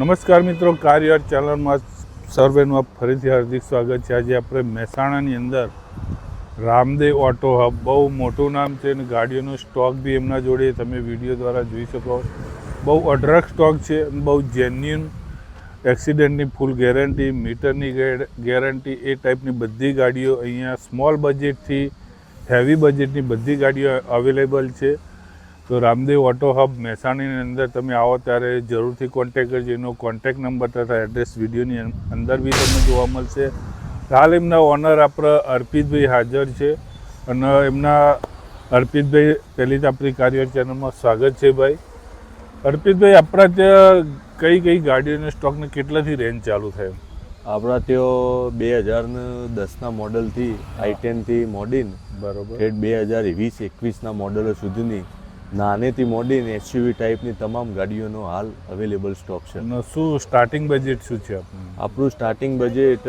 નમસ્કાર મિત્રો, car yard ચેનલમાં સર્વેનું ફરીથી હાર્દિક સ્વાગત છે. આજે આપણે મહેસાણાની અંદર રામદેવ ઓટો હબ, બહુ મોટું નામ છે અને ગાડીઓનો સ્ટોક બી એમના જોડે તમે વિડીયો દ્વારા જોઈ શકો. બહુ અઢળક સ્ટોક છે, બહુ જેન્યુન, એક્સિડન્ટની ફૂલ ગેરંટી, મીટરની ગેરંટી, એ ટાઈપની બધી ગાડીઓ અહીંયા સ્મોલ બજેટથી હેવી બજેટની બધી ગાડીઓ અવેલેબલ છે. તો રામદેવ ઓટો હબ મહેસાણાની અંદર તમે આવો ત્યારે જરૂરથી કોન્ટેક કરજો. એનો કોન્ટેક નંબર તથા એડ્રેસ વિડીયોની અંદર બી તમને જોવા મળશે. હાલ એમના ઓનર આપણા અર્પિતભાઈ હાજર છે અને એમના અર્પિતભાઈ પહેલી તો આપણી કાર્ય ચેનલમાં સ્વાગત છે. ભાઈ અર્પિતભાઈ, આપણા ત્યાં કઈ કઈ ગાડીઓના સ્ટોકને કેટલાથી રેન્જ ચાલુ થાય? આપણા ત્યાં 2010ના મોડલથી i10થી મોડીન બરોબર 2020-21ના મોડલો સુધીની નાનેથી મોડીન એસયુવી ટાઈપની તમામ ગાડીઓનો હાલ અવેલેબલ સ્ટોક છે. અને શું સ્ટાર્ટિંગ બજેટ શું છે આપણું? આપણું સ્ટાર્ટિંગ બજેટ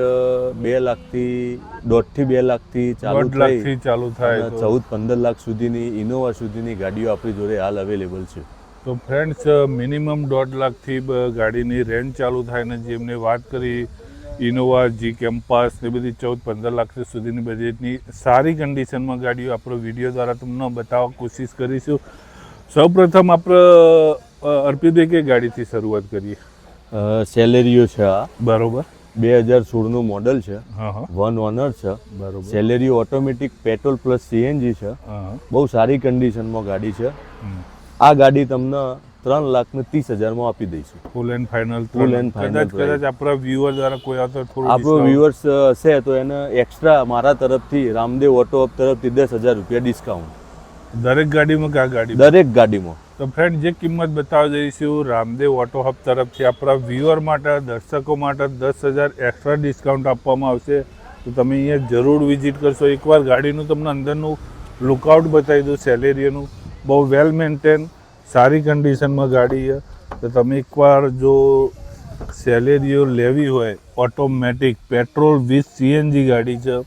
2 લાખથી 2.5 લાખથી ચાલુ થાય, 14-15 લાખ સુધીની ઇનોવા સુધીની ગાડીઓ આપણી જોડે હાલ અવેલેબલ છે. તો ફ્રેન્ડ્સ, મિનિમમ 1.5 લાખથી ગાડીની રેન્જ ચાલુ થાય ને જેમને વાત કરી ઇનોવા, જી કેમ્પાસ ને બધી 14-15 લાખ સુધીની બજેટની સારી કન્ડિશનમાં ગાડીઓ આપણો વિડીયો દ્વારા તમને બતાવવા કોશિશ કરીશું. સૌપ્રથમ આપણે અર્પિતભાઈ કઈ ગાડીથી શરૂઆત કરીએ? સેલેરિયો છે આ. બરોબર. 2016નું મોડલ છે. વન ઓનર છે. બરોબર. સેલેરિયો ઓટોમેટિક પેટ્રોલ પ્લસ સીએનજી છે. બહુ સારી કન્ડિશનમાં ગાડી છે. આ ગાડી તમને 3,30,000 આપી દઈશું. Full and final. કદાચ આપણા વ્યુઅર દ્વારા કોઈ આવતો થોડું આપણો વ્યુઅર્સ હશે તો એને એક્સ્ટ્રા મારા તરફથી રામદેવ ઓટો હબ તરફથી 10,000 રૂપિયા ડિસ્કાઉન્ટ. દરેક ગાડીમાં કે આ ગાડી? દરેક ગાડીમાં. તો ફ્રેન્ડ, જે કિંમત બતાવવા જઈશું રામદેવ ઓટો હબ તરફથી આપણા વ્યુઅર માટે, દર્શકો માટે 10,000 એક્સ્ટ્રા ડિસ્કાઉન્ટ આપવામાં આવશે. તો તમે અહીંયા જરૂર વિઝિટ કરશો. એકવાર ગાડીનું તમને અંદરનું લુકઆઉટ બતાવી દઉં. સેલેરિયોનું બહુ વેલ મેન્ટેન, સારી કન્ડિશનમાં ગાડી છે. તો તમે એકવાર જો સેલેરિયો લેવી હોય, ઓટોમેટિક પેટ્રોલ વિથ સીએનજી ગાડી છે.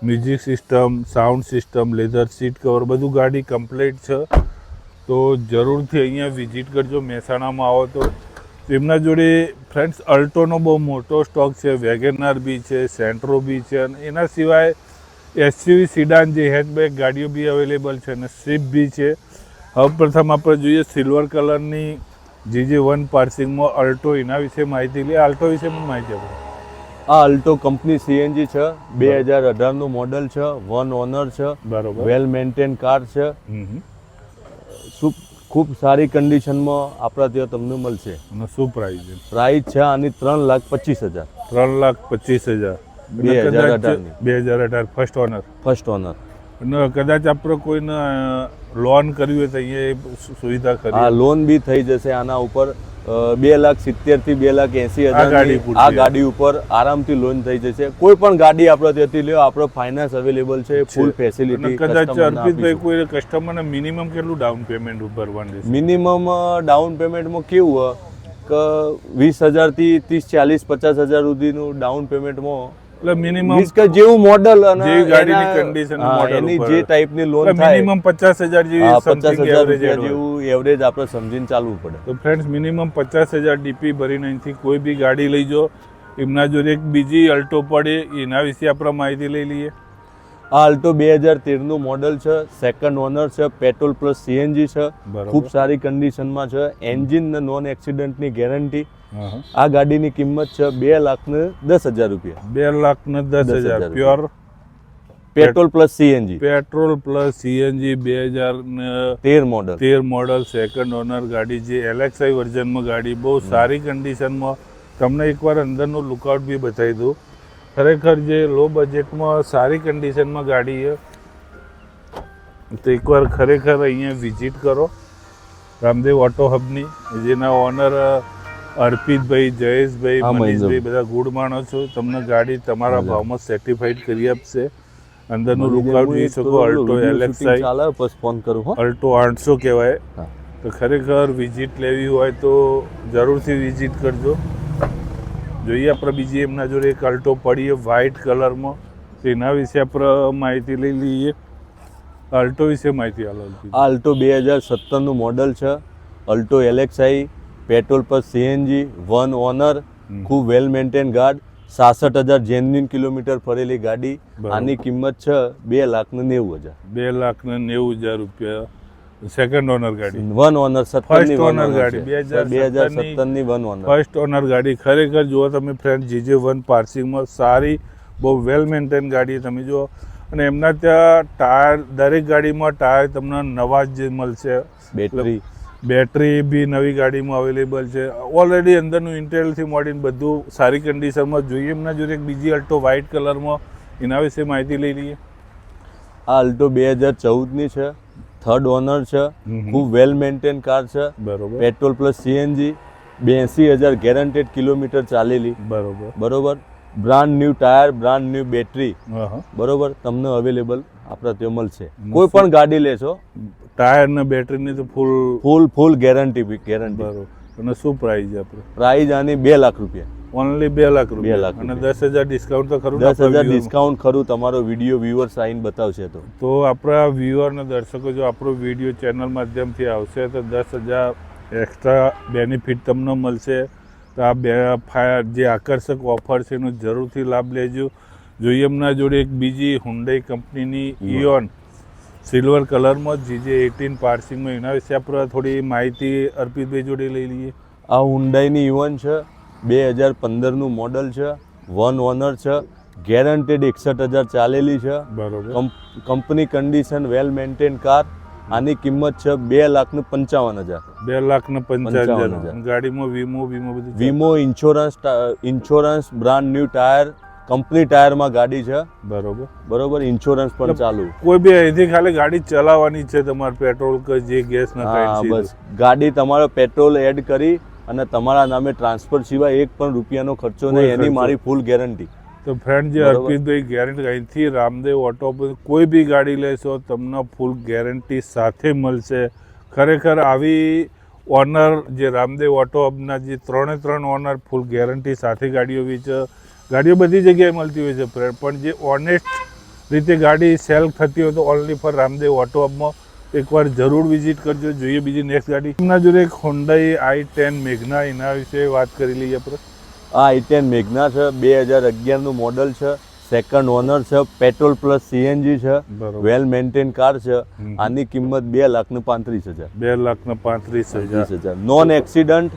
Music system, sound system, leather seat cover બધું ગાડી કમ્પ્લીટ છે. તો જરૂરથી અહીંયા વિઝિટ કરજો. મહેસાણામાં આવો તો એમના જોડે ફ્રેન્ડ્સ અલ્ટોનો બહુ મોટો સ્ટોક છે, વેગેનાર બી છે, સેન્ટ્રો બી છે અને એના સિવાય એસયુવી સિડાન જે હેચબેક ગાડીઓ બી અવેલેબલ છે અને સ્વિફ્ટ બી છે. હવે પ્રથમ આપણે જોઈએ સિલ્વર કલરની GJ1 પાર્સિંગમાં અલ્ટો, એના વિશે માહિતી લે. અલ્ટો વિશે પણ માહિતી આપો. આ અલ્ટો કંપની સીએનજી છે. 2018નું મોડલ છે. વન ઓનર છે. બરોબર. વેલ મેન્ટેન કાર છે. ખૂબ સારી કન્ડિશનમાં આપણા ત્યાં તમને મળશે. અને શું પ્રાઇસ છે? પ્રાઇસ છે આની 3,25,000. 3,25,000. 2018 ફર્સ્ટ ઓનર. અને કદાચ આપણે કોઈને લોન કરવી હોય તો અહીંયા સુવિધા કરી? આ લોન બી થઈ જશે આના ઉપર. 2,70,000 થી 2,80,000 આ ગાડી ઉપર આરામથી લોન થઈ જશે. કોઈ પણ ગાડી આપણે ત્યાંથી લ્યો, આપણો ફાઇનાન્સ અવેલેબલ છે, ફૂલ ફેસિલિટી. કદાચ અર્પિતભાઈ કોઈ કસ્ટમરને મિનિમમ કેટલું ડાઉન પેમેન્ટ ભરવાનું છે? મિનિમમ ડાઉન પેમેન્ટમાં કેવું હોય કે 20,000 થી 30, 40, 50,000 સુધીનું ડાઉન પેમેન્ટમાં, એટલે મિનિમમ જેવું મોડલ અને જે ગાડીની કન્ડિશન એની જે ટાઈપની લોન થાય, મિનિમમ 50,000 જેવી 50,000 જેવું એવરેજ આપણે સમજીને ચાલવું પડે. તો ફ્રેન્ડ્સ, મિનિમમ 50,000 ડીપી ભરીને અહીંથી કોઈ બી ગાડી લઈ જાઓ. એમના જોડે એક બીજી અલ્ટો પડે, એના વિશે આપણે માહિતી લઈ લઈએ. આ અલ્ટો 2013નું મોડલ છે. સેકન્ડ ઓનર છે. પેટ્રોલ પ્લસ સીએનજી છે. ખૂબ સારી કન્ડિશનમાં છે. એન્જિન ને નોન એક્સિડન્ટની ગેરંટી. આ ગાડીની કિંમત છે 2,10,000 રૂપિયા. 2,10,000 pure petrol plus CNG. Petrol plus CNG 2013 model, second owner ગાડી, જે LXI વર્ઝનમાં ગાડી, બહુ સારી કન્ડિશનમાં. તમને એકવાર અંદરનું લુકઆઉટ બી બતાવી દઉં. ખરેખર જે લો બજેટમાં સારી કન્ડિશનમાં ગાડી છે. તો એકવાર ખરેખર અહીંયા વિઝિટ કરો રામદેવ ઓટો હબની. જેના ઓનર અર્પિતભાઈ, જયેશભાઈ, મનીષભાઈ બધા ગુડ માણસો. તમને ગાડી તમારા ભાવમાં સર્ટિફાઈડ કરી આપશે. અંદરનું લુકઆઉટ જોઈ શકો. અલ્ટો LXI, અલ્ટો 800 કહેવાય. તો ખરેખર વિઝિટ લેવી હોય તો જરૂરથી વિઝિટ કરજો. જોઈએ આપણે બીજી એમના જોડે એક અલ્ટો પડી વ્હાઇટ કલરમાં. એના વિશે આપણે માહિતી લઈ લઈએ. અલ્ટો વિશે માહિતી આલો. આ અલ્ટો 2017નું મોડલ છે. Alto LXI petrol plus CNG, 1 owner, ખૂબ વેલ મેન્ટેન ગાર્ડ, 66,000 જેન્યુઇન કિલોમીટર ફરેલી ગાડી. બરાબર. આની કિંમત છે 2,90,000. 2,90,000 રૂપિયા. સેકન્ડ ઓનર ગાડી, 1 ઓનર, 17 ની ફર્સ્ટ 1 ઓનર ગાડી, 2017 ની 1 ઓનર. ફર્સ્ટ ઓનર ગાડી. ખરેખર જુઓ તમે ફ્રેન્ડ, JJ1 પાર્સિંગમાં સારી, બહુ વેલ મેન્ટેન ગાડી તમે જુઓ. અને એમના ત્યાં ટાયર, દરેક ગાડીમાં ટાયર તમને નવા જ મળશે. બેટરી બી નવી ગાડીમાં અવેલેબલ છે. ઓલરેડી અંદરનું ઇન્ટેરિયરથી મોડીને બધું સારી કન્ડિશનમાં. જોઈએ એમના જોડે એક બીજી અલ્ટો વ્હાઇટ કલરમાં, એના વિશે માહિતી લઈ લઈએ. આ અલ્ટો 2014 ની છે, થર્ડ ઓનર છે, ખૂબ વેલ મેન્ટેન કાર છે. બરોબર. Petrol plus CNG, 82,000 guaranteed kilometre ચાલેલી. બરોબર. Brand new tyre, brand new battery. બરોબર, તમને અવેલેબલ આપણા ત્યાં મળશે. કોઈ પણ ગાડી લેશો, ટાયર ને બેટરીની તો ફૂલ ગેરંટી. બરોબર. અને શું પ્રાઇસ છે આપણે? પ્રાઇસ આની 2 લાખ રૂપિયા. ઓનલી 2 લાખ 2 લાખ અને 10,000 ડિસ્કાઉન્ટ તો ખરું? 10,000 ડિસ્કાઉન્ટ ખરું. તમારો વિડીયો વ્યુઅર્સ આવીને બતાવશે તો આપણા વ્યુઅર ને દર્શકો જો આપણો વિડીયો ચેનલ માધ્યમથી આવશે તો 10,000 એક્સ્ટ્રા બેનિફિટ તમને મળશે. તો આ જે આકર્ષક ઓફર છે એનો જરૂરથી લાભ લેજો. જોઈએ એમના જોડે એક બીજી હુન્ડાઈ કંપનીની ઇયોન સિલ્વર કલરમાં JJ18 પાર્સિંગમાં, એના વિશે આપણે થોડી માહિતી અર્પિતભાઈ જોડે લઈ લઈએ. આ હુન્ડાઈની ઇયોન છે, 2015 નું મોડલ છે, 1 ઓનર છે, ગેરંટેડ 61,000 ચાલેલી છે. બરોબર. Company condition, well maintain car. આની કિંમત છે 2,55,000. 2,55,000. ગાડીમાં વીમો બધું? વીમો, insurance, brand new tyre, company ટાયરમાં ગાડી છે. બરોબર. ઇન્સ્યોરન્સ પણ ચાલુ. કોઈ બી અહીંથી ખાલી ગાડી ચલાવવાની છે તમારે, પેટ્રોલ કે જે ગેસ ના બસ ગાડી તમારો પેટ્રોલ એડ કરી અને તમારા નામે ટ્રાન્સફર સિવાય 1 પણ રૂપિયાનો ખર્ચો નહીં. એની મારી ફૂલ ગેરંટી. તો ફ્રેન્ડ, જે અર્પિતભાઈ ગેરંટી અહીંથી રામદેવ ઓટો કોઈ બી ગાડી લેશો તમને ફૂલ ગેરંટી સાથે મળશે. ખરેખર આવી ઓનર જે રામદેવ ઓટો હબના જે 3 ઓનર ફૂલ ગેરંટી સાથે ગાડીઓ વેચે. ગાડીઓ બધી જગ્યાએ મળતી હોય છે ફ્રેન્ડ, પણ જે ઓનેસ્ટ રીતે ગાડી સેલ થતી હોય તો ઓનલી ફોર રામદેવ ઓટો હબમાં એકવાર જરૂર વિઝિટ કરજો. જોઈએ બીજી નેક્સ્ટ ગાડી. એમના જોડે એક હોન્ડાઈ i10 મેગ્ના, એના વિશે વાત કરી લઈએ આપણે. આ i10 મેગ્ના છે, 2011 નું મોડલ છે, સેકન્ડ ઓનર છે, પેટ્રોલ પ્લસ સીએનજી છે, વેલ મેન્ટેન કાર છે. આની કિંમત 2,35,000. 2,35,000. નોન એક્સિડન્ટ,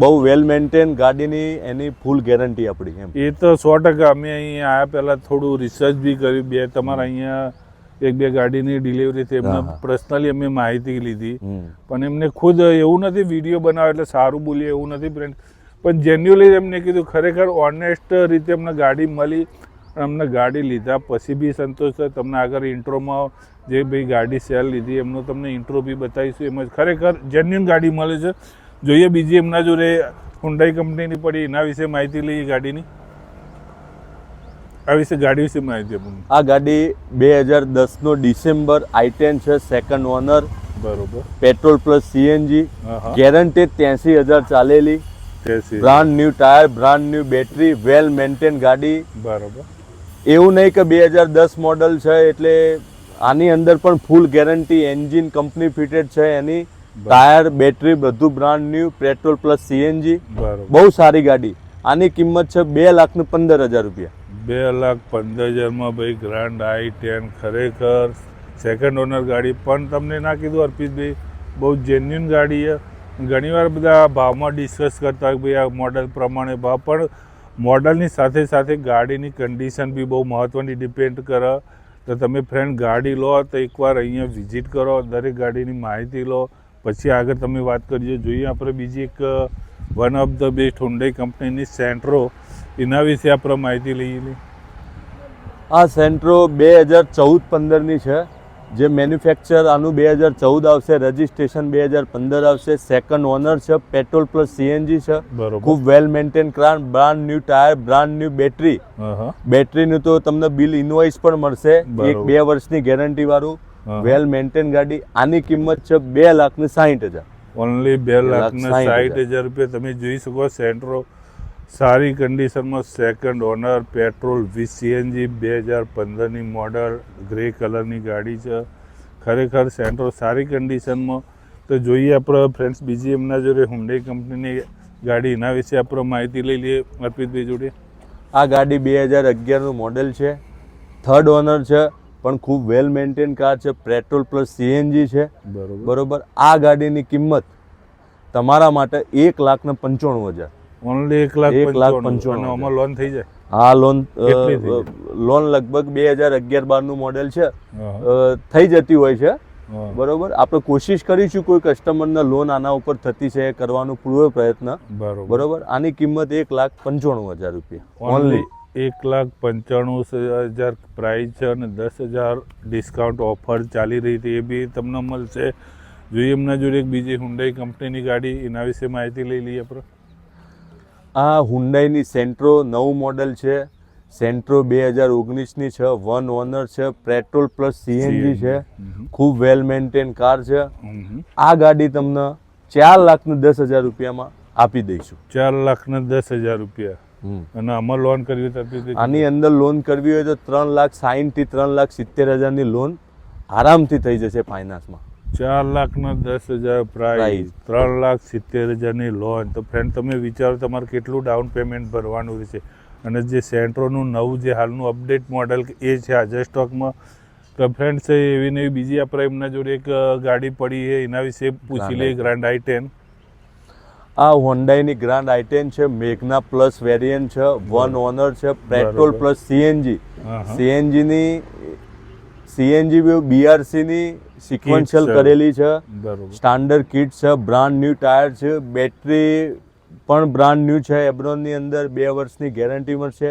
બહુ વેલ મેન્ટેન ગાડીની, એની ફૂલ ગેરંટી આપણી. એમ એ તો 100%. અમે અહીંયા આવ્યા પહેલાં થોડું રિસર્ચ બી કર્યું. તમારા અહીંયા 1-2 ગાડીની ડિલિવરી થઈ, એમને પર્સનલી અમે માહિતી લીધી. પણ એમને ખુદ એવું નથી વિડીયો બનાવે એટલે સારું બોલીએ એવું નથી ફ્રેન્ડ, પણ જેન્યુઅલી એમને કીધું ખરેખર ઓનેસ્ટ રીતે અમને ગાડી મળી. અમને ગાડી લીધા પછી બી સંતોષ છે. તમને આગળ ઇન્ટ્રોમાં જે ભાઈ ગાડી સેલ લીધી એમનો તમને ઇન્ટ્રો બી બતાવીશું. એમાં ખરેખર જેન્યુઅન ગાડી મળે છે. જોઈએ બીજી એમના જોડે હુન્ડાઈ કંપનીની પડી, એના વિશે માહિતી લઈએ ગાડીની. આ વિશે ગાડી વિશે માહિતી આપણને. આ ગાડી 2010 નો ડિસેમ્બર i10 છે, સેકન્ડ ઓનર. બરોબર. પેટ્રોલ પ્લસ સીએનજી, ગેરંટેડ 83,000 ચાલેલી. Brand new tyre, brand new battery, well maintain ગાડી. બરોબર. એવું નહીં કે 2010 મોડલ છે એટલે આની અંદર પણ full guarantee. Engine company fitted છે એની, ટાયર, બેટરી બધું brand new, petrol plus CNG. બહુ સારી ગાડી. આની કિંમત છે 2,15,000 રૂપિયા. 2,15,000 માં ભાઈ ગ્રાન્ડ i10 ખરેખર સેકન્ડ ઓનર ગાડી. પણ તમને ના કીધું અર્પિતભાઈ, બહુ જેન્યુઅન ગાડી છે. ઘણીવાર બધા ભાવમાં ડિસ્કસ કરતા હોય ભાઈ આ મોડલ પ્રમાણે ભાવ, પણ મોડલની સાથે સાથે ગાડીની કન્ડિશન બી બહુ મહત્ત્વની ડિપેન્ડ કરે. તો તમે ફ્રેન્ડ ગાડી લો તો એકવાર અહીંયા વિઝિટ કરો, દરેક ગાડીની માહિતી લો, પછી આગળ તમે વાત કરજો. જોઈએ આપણે બીજી એક one of the best Hyundai કંપનીની સેન્ટ્રો, એના વિશે આપણે માહિતી લઈએ. આ સેન્ટ્રો 2014-15 ની છે. જે મેન્યુફેક્ચર આનું 2014 આવશે, રજિસ્ટ્રેશન 2015 આવશે, સેકન્ડ ઓનર છે, પેટ્રોલ પ્લસ સીએનજી છે. ખૂબ well maintain car, brand new tyre, brand new battery. બેટરીનું તો તમને બિલ ઇનવોઇસ પણ મળશે, 1-2 વર્ષની ગેરંટી વાળું, વેલ મેન્ટેન ગાડી. આની કિંમત છે 2,60,000. ઓનલી 2,60,000 રૂપિયા. તમે જોઈ શકો સેન્ટ્રો સારી કન્ડિશનમાં, second owner, petrol with CNG, 2015ની મોડલ, ગ્રે કલરની ગાડી છે. ખરેખર સેન્ટ્રો સારી કન્ડિશનમાં તો જોઈએ આપણે ફ્રેન્ડ્સ બીજી એમના જોડે હુન્ડાઈ કંપનીની ગાડી, એના વિશે આપણે માહિતી લઈ લઈએ અર્પિતભાઈ જોડે. આ ગાડી 2011નું મોડેલ છે, 3rd ઓનર છે, પણ ખૂબ વેલ મેન્ટેન કાર છે, પેટ્રોલ પ્લસ સીએનજી છે. બરોબર. આ ગાડીની કિંમત તમારા માટે 1,95,000. ઓનલી 1,95,000. અને આમાં લોન થઈ જાય? હા, લોન લગભગ 2011-12નું મોડેલ છે, થઈ જતી હોય છે. બરોબર. આપણે કોશિશ કરીશું કોઈ કસ્ટમરને લોન આના ઉપર થતી છે કરવાનો પૂરો પ્રયત્ન. બરોબર. આની કિંમત 1,95,000 રૂપિયા ઓનલી. 1,95,000 પ્રાઇસ છે અને 10,000 ડિસ્કાઉન્ટ ઓફર ચાલી રહી હતી, એ બી તમને મળશે. જોઈએ એમના જોડે એક બીજી હુન્ડાઈ કંપનીની ગાડી, એના વિશે માહિતી લઈ લઈએ આપણે. આ હુન્ડાઈની સેન્ટ્રો નવું મોડેલ છે. સેન્ટ્રો 2019ની છે, 1 ઓનર છે, પેટ્રોલ પ્લસ સીએનજી છે, ખૂબ વેલ મેન્ટેન કાર છે. આ ગાડી તમને 4,10,000 રૂપિયામાં આપી દઈશું. 4,10,000 રૂપિયા. અને આમાં લોન કરવી તો આની અંદર લોન કરવી હોય તો 3,60,000 થી 3,70,000 ની લોન આરામથી થઈ જશે ફાઇનાન્સમાં. 4,10,000 પ્રાઇસ, 3,70,000 ની લોન. તો ફ્રેન્ડ તમે વિચારો તમારે કેટલું ડાઉન પેમેન્ટ ભરવાનું રહેશે. અને જે સેન્ટ્રોનું નવું જે હાલનું અપડેટ મોડેલ એ છે આજે સ્ટોકમાં. તો ફ્રેન્ડ્સ એવી ને એવી બીજી આપણે એમના જોડે એક ગાડી પડી છે, એના વિશે પૂછી લઈએ. Grand i10. આ હોન્ડાઈની ગ્રાન્ડ i10 છે, મેગ્ના પ્લસ વેરિયન્ટ છે, 1 ઓનર છે, petrol plus CNG. CNG BRC ની સિક્વન્શિયલ કરેલી છે. સ્ટાન્ડર્ડ કિટ છે, બ્રાન્ડ ન્યૂ ટાયર છે, બેટરી પણ બ્રાન્ડ ન્યૂ છે. એબ્રોનની અંદર 2 વર્ષની ગેરંટી મળશે.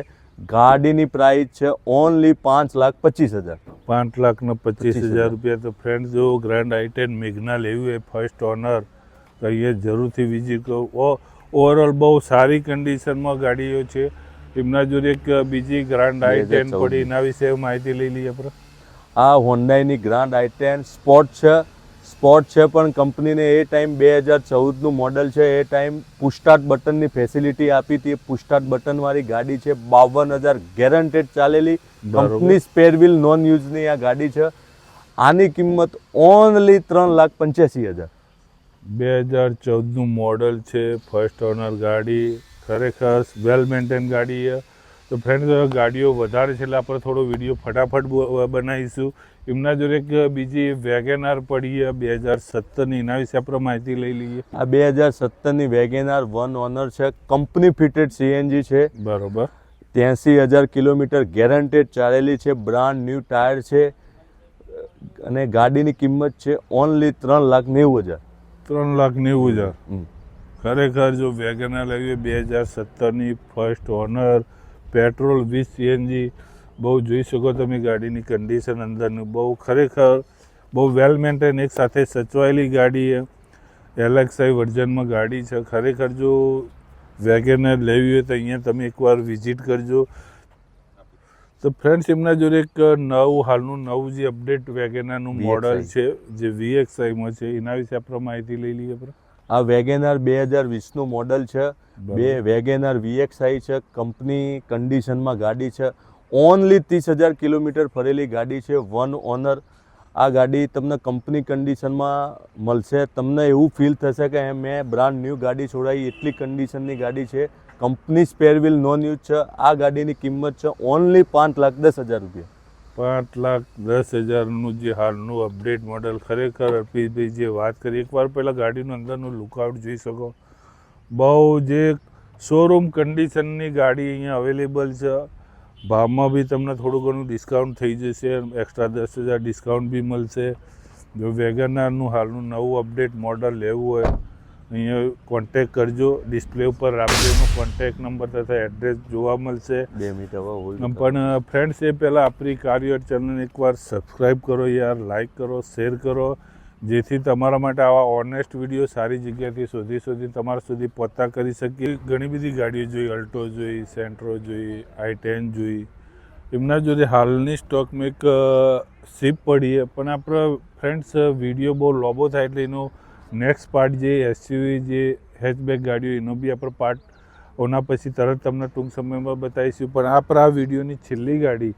ગાડીની પ્રાઇસ છે ઓનલી 5,25,000. 5,25,000 રૂપિયા. તો ફ્રેન્ડ જો ગ્રાન્ડ i10 મેગ્ના લેવી હોય ફર્સ્ટ ઓનર તો અહીંયા જરૂરથી વિઝિટ કરો. ઓવરઓલ બહુ સારી કન્ડિશનમાં ગાડીઓ છે. એમના જોડે એક બીજી ગ્રાન્ડ i10 પડી, એના વિશે માહિતી લઈ લઈએ આપણે. આ હોન્ડાઈની ગ્રાન્ડ i10 સ્પોર્ટ છે, પણ કંપનીને એ ટાઈમ 2014નું મોડેલ છે, એ ટાઈમ પુશસ્ટાર્ટ બટનની ફેસિલિટી આપી હતી. પુશસ્ટાર્ટ બટનવાળી ગાડી છે, 52,000 ગેરંટેડ ચાલેલી, કંપની સ્પેર વ્હીલ નોન યુઝની આ ગાડી છે. આની કિંમત ઓનલી 3,85,000. 2014નું મોડલ છે, ફર્સ્ટ ઓનર ગાડી, ખરેખર વેલ મેન્ટેન ગાડી છે. તો ફ્રેન્ડ ગાડીઓ વધારે છે એટલે આપણે થોડો વિડીયો ફટાફટ બનાવીશું. એમના જોડે એક બીજી વેગેનાર પડી છે 2017ની, એના વિશે આપણે માહિતી લઈ લઈએ. આ 2017ની વેગેનાર 1 ઓનર છે, કંપની ફિટેડ સીએનજી છે. બરોબર. 83,000 કિલોમીટર ગેરંટેડ ચાલેલી છે, બ્રાન્ડ ન્યૂ ટાયર છે અને ગાડીની કિંમત છે ઓનલી 3,90,000. 3,90,000. ખરેખર જો વેગેનાર લેવી 2017ની first owner, petrol with CNG, બહુ જોઈ શકો તમે ગાડીની કન્ડિશન અંદરનું, બહુ ખરેખર બહુ વેલ મેન્ટેન, એક સાથે સચવાયેલી ગાડી છે. LXi વર્ઝનમાં ગાડી છે. ખરેખર જો વેગેનાર લેવી હોય તો અહીંયા તમે એકવાર વિઝિટ કરજો. તો ફ્રેન્ડ્સ એમના જોડે એક હાલનું નવું જે અપડેટ વેગેનારનું મોડલ છે જે VXiમાં છે, એના વિશે આપણે માહિતી લઈ લઈએ. આ વેગેનાર 2020નું મોડલ છે, વેગેનાર VXi છે, કંપની કન્ડિશનમાં ગાડી છે, ઓનલી 30,000 કિલોમીટર ફરેલી ગાડી છે, 1 ઓનર. આ ગાડી તમને કંપની કન્ડિશનમાં મળશે. તમને એવું ફીલ થશે કે મેં બ્રાન્ડ ન્યૂ ગાડી છોડાવી, એટલી કન્ડિશનની ગાડી છે. Company spare wheel non use છે. આ ગાડીની કિંમત છે ઓનલી 5,10,000 રૂપિયા. 5,10,000નું જે હાલનું અપડેટ મોડલ. ખરેખર અર્પિતભાઈ જે વાત કરી, એકવાર પહેલાં ગાડીનું અંદરનું લુકઆઉટ જોઈ શકો. બહુ જે શોરૂમ કન્ડિશનની ગાડી અહીંયા અવેલેબલ છે. ભાવમાં બી તમને થોડું ઘણું ડિસ્કાઉન્ટ થઈ જશે, એક્સ્ટ્રા 10,000 ડિસ્કાઉન્ટ બી મળશે. જો વેગેનારનું હાલનું નવું અપડેટ મોડલ લેવું હોય અહીંયા કોન્ટેક કરજો. ડિસ્પ્લે ઉપર રામદેવનો કોન્ટેક નંબર તથા એડ્રેસ જોવા મળશે. 2 મિનિટ પણ ફ્રેન્ડ્સ એ પહેલાં આપણી કાર્યર ચેનલને એકવાર સબસ્ક્રાઈબ કરો યાર, લાઇક કરો, શેર કરો, જેથી તમારા માટે આવા ઓનેસ્ટ વિડીયો સારી જગ્યાથી શોધી તમારા સુધી પહોંચતા કરી શકીએ. ઘણી બધી ગાડીઓ જોઈ, અલ્ટો જોઈ, સેન્ટ્રો જોઈ, i10 જોઈ. એમના જોડે હાલની સ્ટોકમાં એક સ્વિફ્ટ પડી છે, પણ આપણે ફ્રેન્ડ્સ વિડીયો બહુ લોબો થાય એટલે એનો નેક્સ્ટ પાર્ટ જે SUV જે હેચબેક ગાડીઓ એનો બી આપણે પાર્ટ ઓના પછી તરત તમને ટૂંક સમયમાં બતાવીશું. પણ આપણે આ વિડીયોની છેલ્લી ગાડી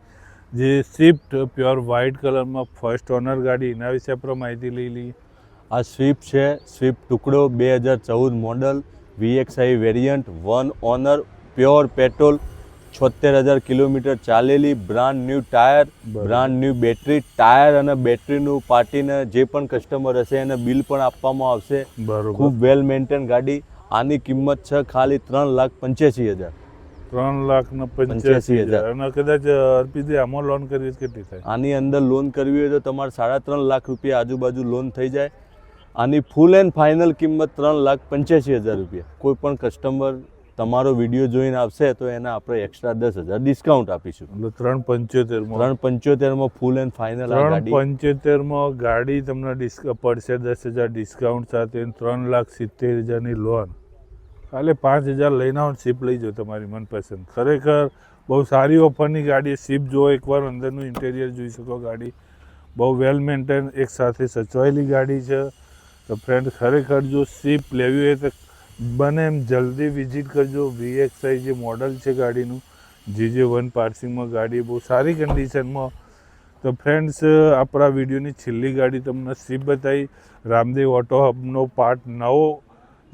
જે સ્વિફ્ટ પ્યોર વ્હાઇટ કલરમાં ફર્સ્ટ ઓનર ગાડી, એના વિશે આપણે માહિતી લઈ લઈએ. આ સ્વિફ્ટ છે, સ્વિફ્ટ ટુકડો 2014 model, VXI variant, 1 owner, pure petrol, 76,000 kilometre ચાલેલી, બ્રાન્ડ ન્યૂ ટાયર, બરાબર. બ્રાન્ડ ન્યૂ બેટરી, ટાયર અને બેટરીનું પાર્ટીને જે પણ કસ્ટમર હશે એને બિલ પણ આપવામાં આવશે. બરોબર. ખૂબ વેલ મેન્ટેન ગાડી. આની કિંમત છે ખાલી 3,85,000. 3,85,000 અને કદાચ અર્પિતભાઈ આમાં લોન કરવી તો કેટલી થાય? આની અંદર લોન કરવી હોય તો તમારે 3.5 લાખ રૂપિયા આજુબાજુ લોન થઈ જાય. આની ફૂલ એન્ડ ફાઇનલ કિંમત 3,85,000 રૂપિયા. કોઈ પણ કસ્ટમર તમારો વિડીયો જોઈને આવશે તો એને આપણે એક્સ્ટ્રા 10,000 ડિસ્કાઉન્ટ આપીશું. એટલે 3,75,000 3,75,000 ફૂલ એન્ડ ફાઇનલ આ ગાડી. 3,75,000 ગાડી તમને પડશે 10,000 ડિસ્કાઉન્ટ સાથે 3,70,000 ની લોન. ખાલી 5,000 લઈને આવો, શિપ લઈ જાઓ તમારી મનપસંદ. ખરેખર બહુ સારી ઓફરની ગાડી. શિપ જુઓ એકવાર, અંદરનું ઇન્ટેરિયર જોઈ શકો. ગાડી બહુ વેલ મેન્ટેન, એક સાથે સચવાયેલી ગાડી છે. તો ફ્રેન્ડ ખરેખર જો શિપ લેવી હોય તો બને એમ જલ્દી વિઝિટ કરજો. VXI જે મોડલ છે ગાડીનું, GJ1 પાર્સિંગમાં ગાડી બહુ સારી કન્ડિશનમાં. તો ફ્રેન્ડ્સ આપણા વિડીયોની છેલ્લી ગાડી તમને શિપ બતાવી. રામદેવ ઓટો હબનો પાર્ટ 9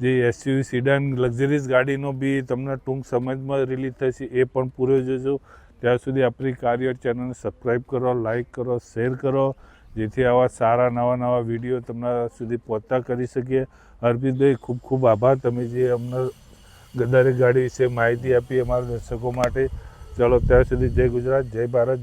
જે SUV સિડાન લક્ઝરીઝ ગાડીનો બી તમને ટૂંક સમયમાં રિલીઝ થશે, એ પણ પૂરો જોજો. ત્યાં સુધી આપણી કાર્ય ચેનલને સબસ્ક્રાઈબ કરો, લાઇક કરો, શેર કરો, જેથી આવા સારા નવા વિડીયો તમારા સુધી પહોંચતા કરી શકીએ. અર્પિતભાઈ ખૂબ ખૂબ આભાર, તમે જે અમને દરેક ગાડી વિશે માહિતી આપી અમારા દર્શકો માટે. ચલો ત્યાં સુધી જય ગુજરાત, જય ભારત.